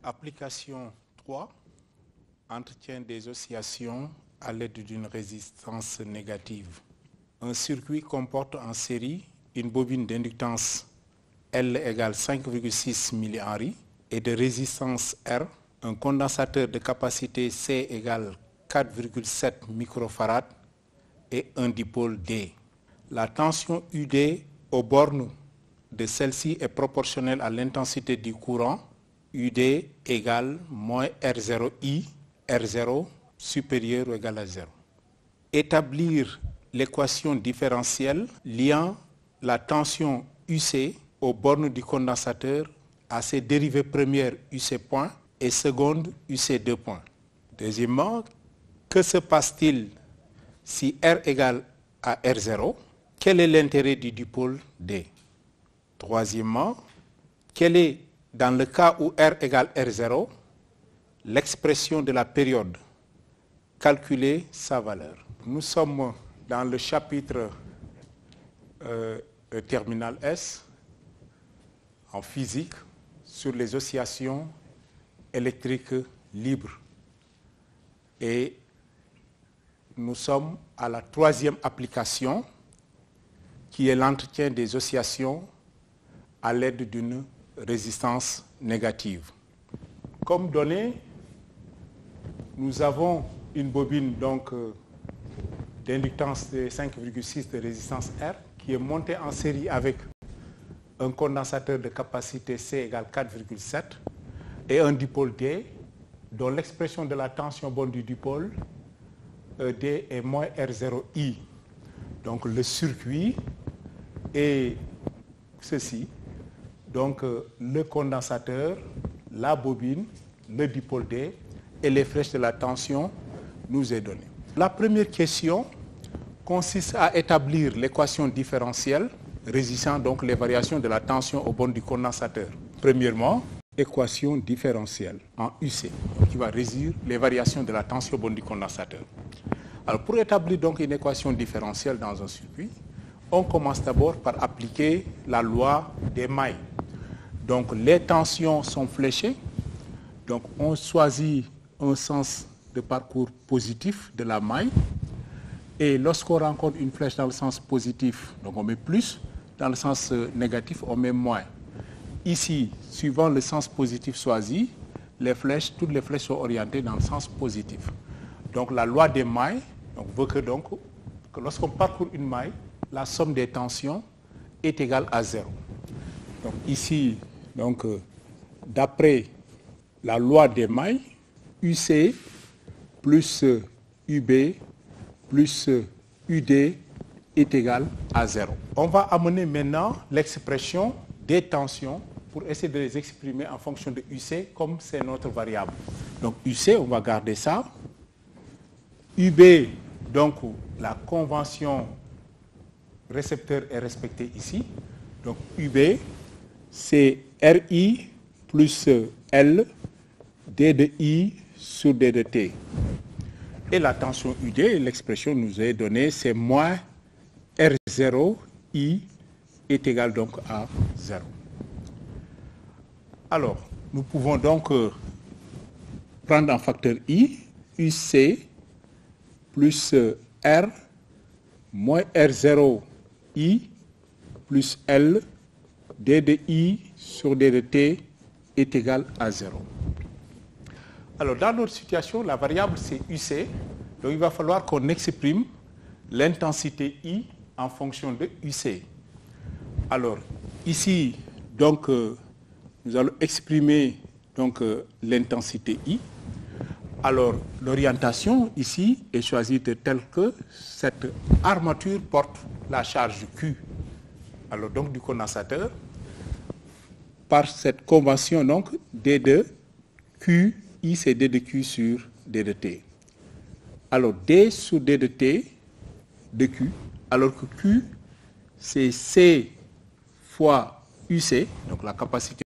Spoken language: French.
Application 3. Entretien des oscillations à l'aide d'une résistance négative. Un circuit comporte en série une bobine d'inductance L égale 5,6 mH et de résistance R, un condensateur de capacité C égale 4,7 microfarad et un dipôle D. La tension UD aux bornes de celle-ci est proportionnelle à l'intensité du courant. UD égale moins R0I, R0 supérieur ou égal à 0. Établir l'équation différentielle liant la tension UC aux bornes du condensateur à ses dérivées premières UC point et secondes UC2 point. Deuxièmement, que se passe-t-il si R égale à R0? Quel est l'intérêt du dipôle D? Troisièmement, quelle est, dans le cas où R égale R0, l'expression de la période? Calculer sa valeur. Nous sommes dans le chapitre terminal S en physique sur les oscillations électriques libres. Et nous sommes à la troisième application qui est l'entretien des oscillations à l'aide d'une résistance négative. Comme données, nous avons une bobine d'inductance de 5,6 de résistance R qui est montée en série avec un condensateur de capacité C égale 4,7 et un dipôle D dont l'expression de la tension borne du dipôle D est moins R0I. Donc le circuit est ceci. Donc le condensateur, la bobine, le dipôle D et les flèches de la tension nous est donné. La première question consiste à établir l'équation différentielle résistant donc les variations de la tension aux bornes du condensateur. Premièrement, équation différentielle en UC qui va réduire les variations de la tension aux bornes du condensateur. Alors pour établir donc une équation différentielle dans un circuit, on commence d'abord par appliquer la loi des mailles. Donc les tensions sont fléchées, donc on choisit un sens de parcours positif de la maille et lorsqu'on rencontre une flèche dans le sens positif, donc on met plus, dans le sens négatif, on met moins. Ici, suivant le sens positif choisi, toutes les flèches sont orientées dans le sens positif. Donc la loi des mailles veut que lorsqu'on parcourt une maille, la somme des tensions est égale à 0. Donc ici, d'après la loi des mailles, UC plus UB plus UD est égal à 0. On va amener maintenant l'expression des tensions pour essayer de les exprimer en fonction de UC comme c'est notre variable. Donc UC, on va garder ça. UB, donc la convention récepteur est respectée ici. Donc UB, c'est RI plus L, D de I sur D de T. Et la tension UD, l'expression nous est donnée, c'est moins R0, I est égal donc à 0. Alors, nous pouvons donc prendre un facteur I, UC plus R moins R0, I plus L, D de I sur D de T est égal à 0. Alors, dans notre situation, la variable c'est UC, donc il va falloir qu'on exprime l'intensité I en fonction de UC. Alors, ici, nous allons exprimer l'intensité I. Alors, l'orientation ici est choisie de telle que cette armature porte la charge Q. Alors, du condensateur, par cette convention, D de Q, I c'est D de Q sur D de T. Alors, D sur D de T, de Q, alors que Q, c'est C fois UC, donc la capacité